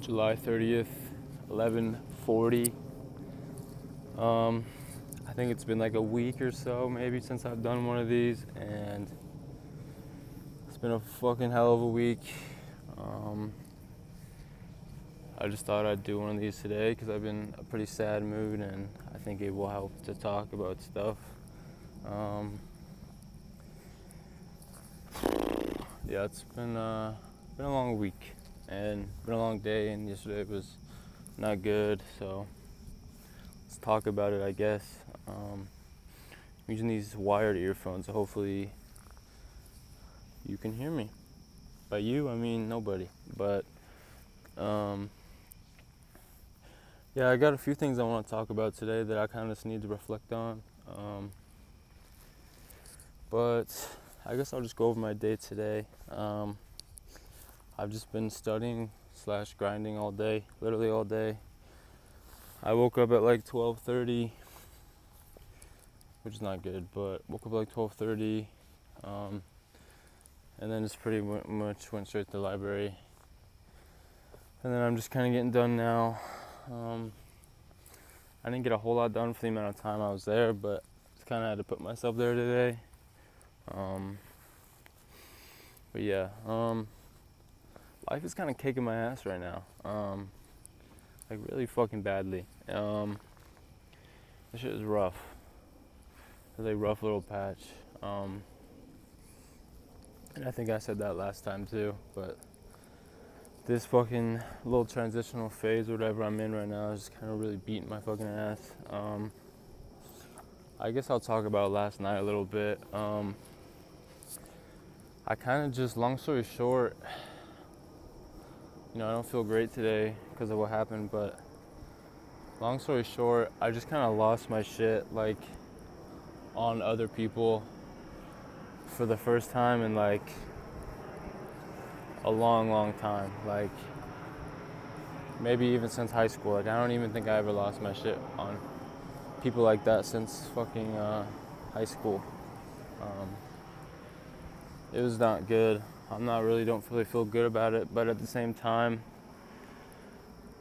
July 30th, 11:40. I think it's been like a week or so maybe since I've done one of these, and it's been a fucking hell of a week. I just thought I'd do one of these today because I've been in a pretty sad mood, and I think it will help to talk about stuff. Yeah, it's been a long week and been a long day, and yesterday was not good, so let's talk about it, I guess. I'm using these wired earphones, so hopefully you can hear me. By you, I mean nobody. But yeah, I got a few things I want to talk about today that I kind of just need to reflect on. But I guess I'll just go over my day today. I've just been studying / grinding all day, literally all day. I woke up at like 12:30, which is not good, but woke up at like 12:30, and then just pretty much went straight to the library. And then I'm just kind of getting done now. I didn't get a whole lot done for the amount of time I was there, but just kind of had to put myself there today. But yeah, life is kind of kicking my ass right now, like really fucking badly. This shit is rough. It's a rough little patch, and I think I said that last time too, but this fucking little transitional phase, whatever I'm in right now, is just kind of really beating my fucking ass. I guess I'll talk about last night a little bit. I kind of just, long story short, I don't feel great today because of what happened, but long story short, I just kind of lost my shit, like, on other people for the first time in, like, a long time. Like, maybe even since high school. Like, I don't even think I ever lost my shit on people like that since fucking high school. It was not good. Don't really feel good about it, but at the same time,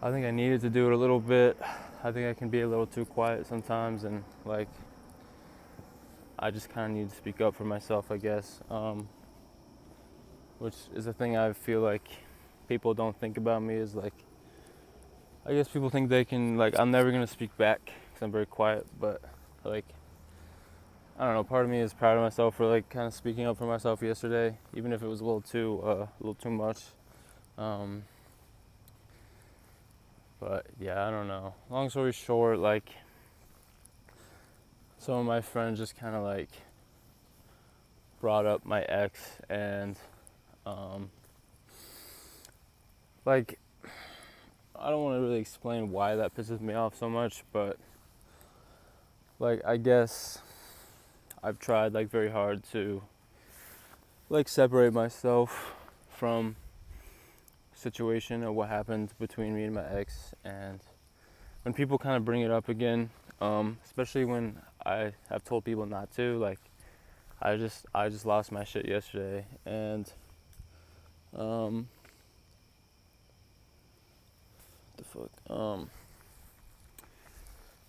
I think I needed to do it a little bit. I think I can be a little too quiet sometimes, and like, I just kind of need to speak up for myself, I guess, which is a thing I feel like people don't think about me, is like, I guess people think they can, like, I'm never going to speak back because I'm very quiet, but like, I don't know, part of me is proud of myself for like kind of speaking up for myself yesterday, even if it was a little too much. But yeah, I don't know. Long story short, like, some of my friends just kind of like brought up my ex, and like, I don't want to really explain why that pisses me off so much, but like, I guess I've tried like very hard to like separate myself from situation of what happened between me and my ex. And when people kind of bring it up again, especially when I have told people not to, like, I just lost my shit yesterday, and what the fuck,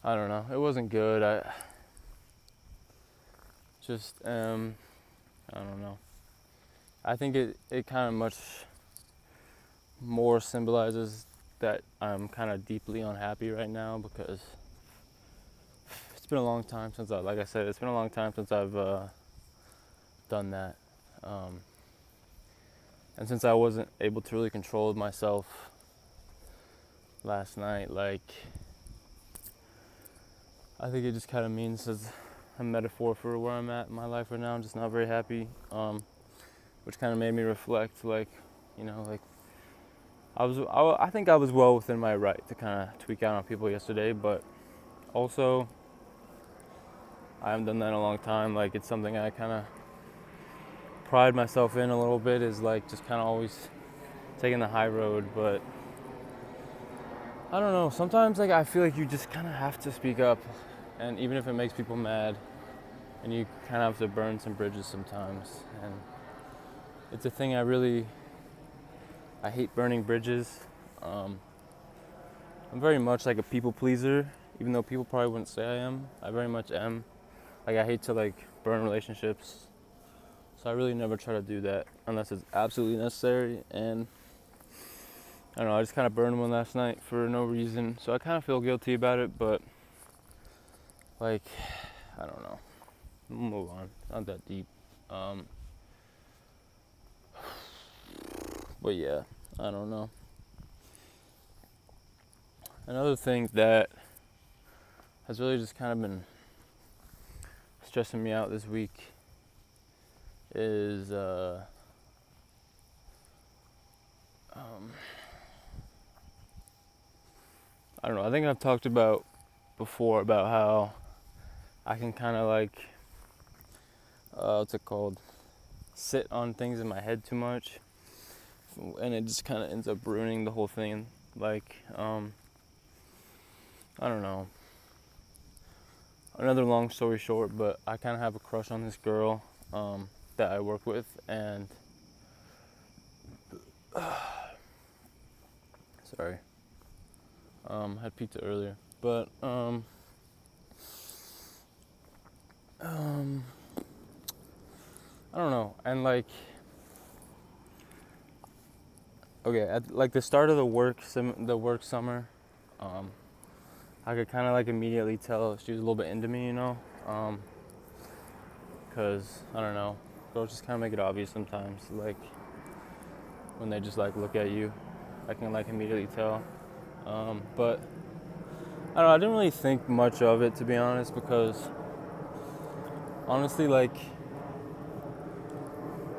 I don't know, it wasn't good. I don't know. I think it kind of much more symbolizes that I'm kind of deeply unhappy right now, because it's been a long time since like I said, it's been a long time since I've done that. And since I wasn't able to really control myself last night, like, I think it just kind of means as a metaphor for where I'm at in my life right now. I'm just not very happy, which kind of made me reflect, like, like, I think I was well within my right to kind of tweak out on people yesterday, but also I haven't done that in a long time. Like, it's something I kind of pride myself in a little bit, is like just kind of always taking the high road. But I don't know, sometimes like I feel like you just kind of have to speak up, and even if it makes people mad, and you kind of have to burn some bridges sometimes. And it's a thing I hate burning bridges, I'm very much like a people pleaser, even though people probably wouldn't say I am. I very much am. Like, I hate to like burn relationships, so I really never try to do that unless it's absolutely necessary. And I don't know, I just kind of burned one last night for no reason, so I kind of feel guilty about it, but like, I don't know. We'll move on. Not that deep. But yeah, I don't know. Another thing that has really just kind of been stressing me out this week is I don't know. I think I've talked about before about how I can kind of like what's it called? Sit on things in my head too much, and it just kind of ends up ruining the whole thing. Like, I don't know. Another long story short, but I kind of have a crush on this girl that I work with, and sorry, had pizza earlier, but I don't know, and like, okay, at like the start of the work summer, I could kind of like immediately tell she was a little bit into me, you know, cause I don't know, girls just kind of make it obvious sometimes, like when they just like look at you, I can like immediately tell, but I don't know, I didn't really think much of it, to be honest, because honestly, like,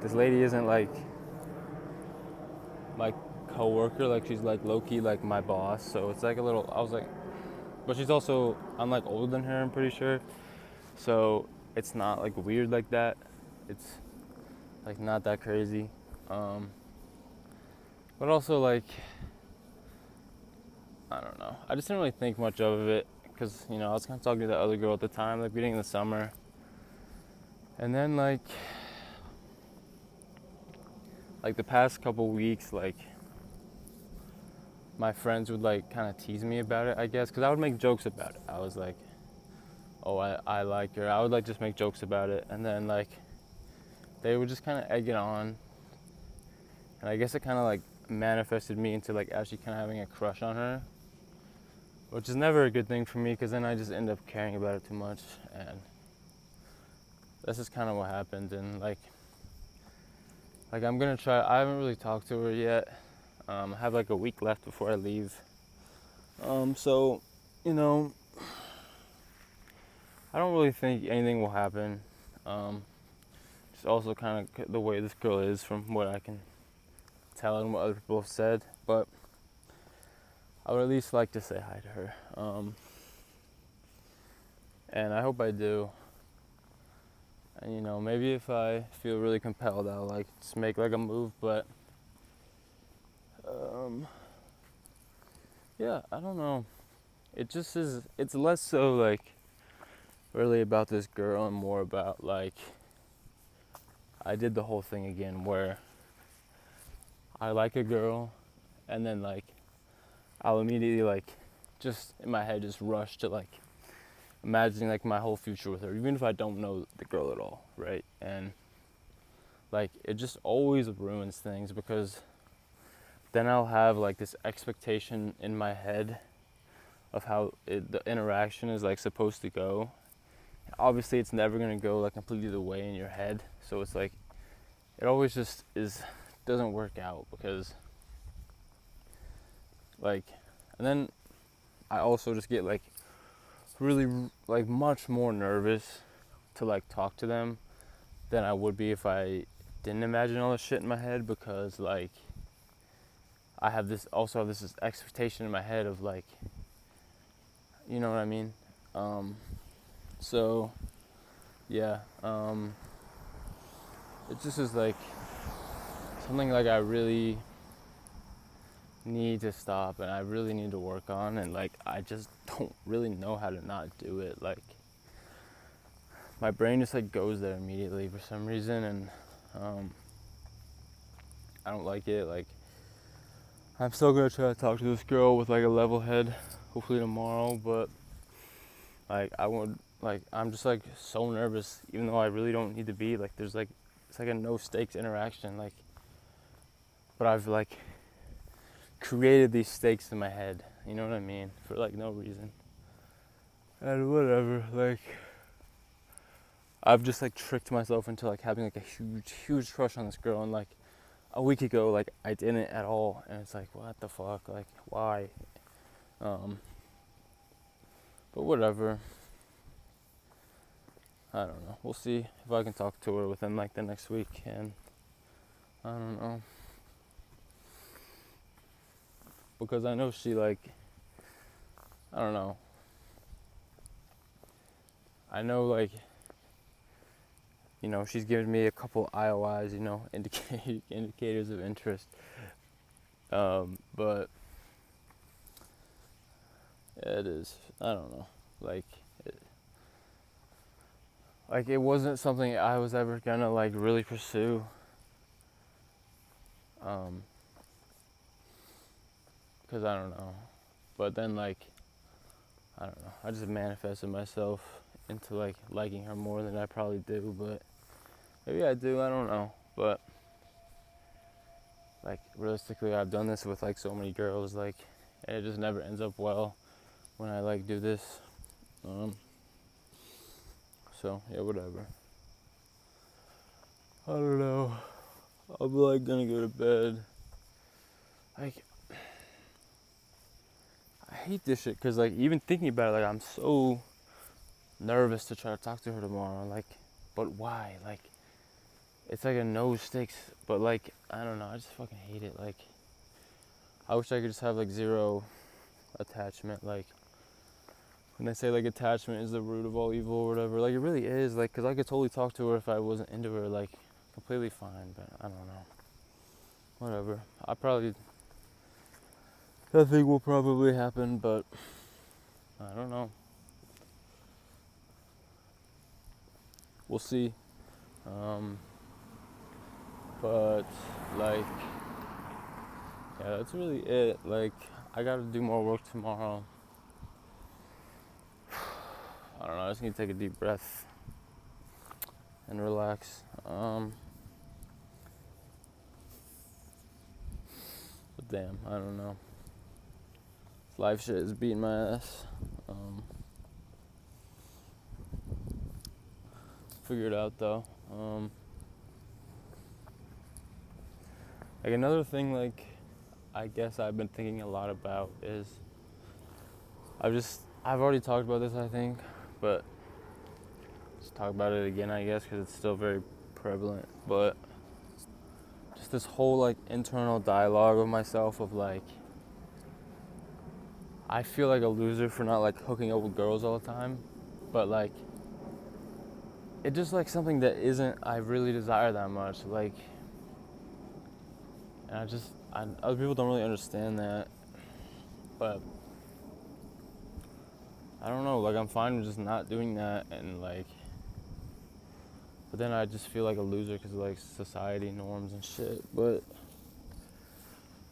this lady isn't like my coworker, like she's like low-key like my boss, so it's like a little, I was like, but she's also, I'm like older than her, I'm pretty sure, so it's not like weird like that, it's like not that crazy, but also like, I don't know, I just didn't really think much of it, because, you know, I was kind of talking to the other girl at the time, like beginning of the summer, and then like the past couple weeks, like my friends would like kind of tease me about it, I guess, because I would make jokes about it. I was like, oh, I like her. I would like just make jokes about it, and then like they would just kind of egg it on, and I guess it kind of like manifested me into like actually kind of having a crush on her, which is never a good thing for me, because then I just end up caring about it too much, and that's just kind of what happened. And like I'm gonna try. I haven't really talked to her yet. I have like a week left before I leave. So, you know, I don't really think anything will happen. Just also kind of the way this girl is, from what I can tell and what other people have said. But I would at least like to say hi to her. And I hope I do. And, you know, maybe if I feel really compelled, I'll like just make like a move. But yeah, I don't know. It just is. It's less so like really about this girl and more about like I did the whole thing again where I like a girl, and then like I'll immediately like just in my head just rush to like imagining like my whole future with her, even if I don't know the girl at all, right? And like it just always ruins things, because then I'll have like this expectation in my head of how the interaction is like supposed to go. Obviously it's never going to go like completely the way in your head, so it's like it always just doesn't work out, because like, and then I also just get like really like much more nervous to like talk to them than I would be if I didn't imagine all this shit in my head, because like I have this expectation in my head of like, you know what I mean? So yeah, it just is like something like I really need to stop, and I really need to work on, and like I just don't really know how to not do it. Like my brain just like goes there immediately for some reason, and I don't like it. Like, I'm still gonna try to talk to this girl with like a level head, hopefully tomorrow. But like I'm just like so nervous, even though I really don't need to be. Like there's like it's like a no stakes interaction. Like, but I've like created these stakes in my head. You know what I mean? For like no reason. And whatever. Like I've just like tricked myself into like having like a huge crush on this girl, and like a week ago like I didn't at all, and it's like what the fuck, like why? But whatever. I don't know. We'll see if I can talk to her within like the next week, and I don't know. Because I know she like I don't know. I know like she's given me a couple IOIs, indicators of interest. But yeah, it is. I don't know. Like it wasn't something I was ever gonna like really pursue. Because I don't know. But then like I don't know. I just manifested myself into like liking her more than I probably do, but maybe I do, I don't know. But like realistically I've done this with like so many girls, like, and it just never ends up well when I like do this. So yeah, whatever. I don't know. I'll be like gonna go to bed. Like I hate this shit because like even thinking about it, like I'm so nervous to try to talk to her tomorrow. Like, but why? Like, it's like a no stakes. But like I don't know. I just fucking hate it. Like, I wish I could just have like zero attachment. Like when they say like attachment is the root of all evil or whatever. Like it really is. Like, cause I could totally talk to her if I wasn't into her. Like completely fine. But I don't know. Whatever. I think will probably happen, but I don't know. We'll see. But like, yeah, that's really it. Like, I gotta do more work tomorrow. I don't know. I just need to take a deep breath and relax. But damn, I don't know. Life shit is beating my ass. Figure it out though. Like another thing, like I guess I've been thinking a lot about is I've already talked about this, I think, but let's talk about it again, I guess, because it's still very prevalent. But just this whole like internal dialogue of myself of like I feel like a loser for not like hooking up with girls all the time, but like it's just like something that isn't I really desire that much. Like, and other people don't really understand that, but I don't know. Like I'm fine with just not doing that, and like, but then I just feel like a loser because of like society norms and shit. But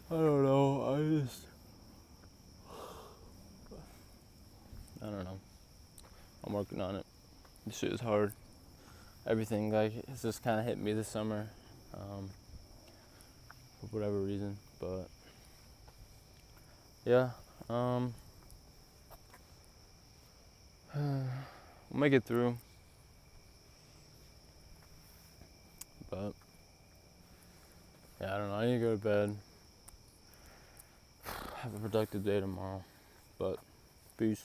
I don't know. I don't know. I'm working on it. This shit is hard. Everything like it's just kind of hit me this summer, for whatever reason. But yeah, we'll make it through. But yeah, I don't know. I need to go to bed. Have a productive day tomorrow. But peace.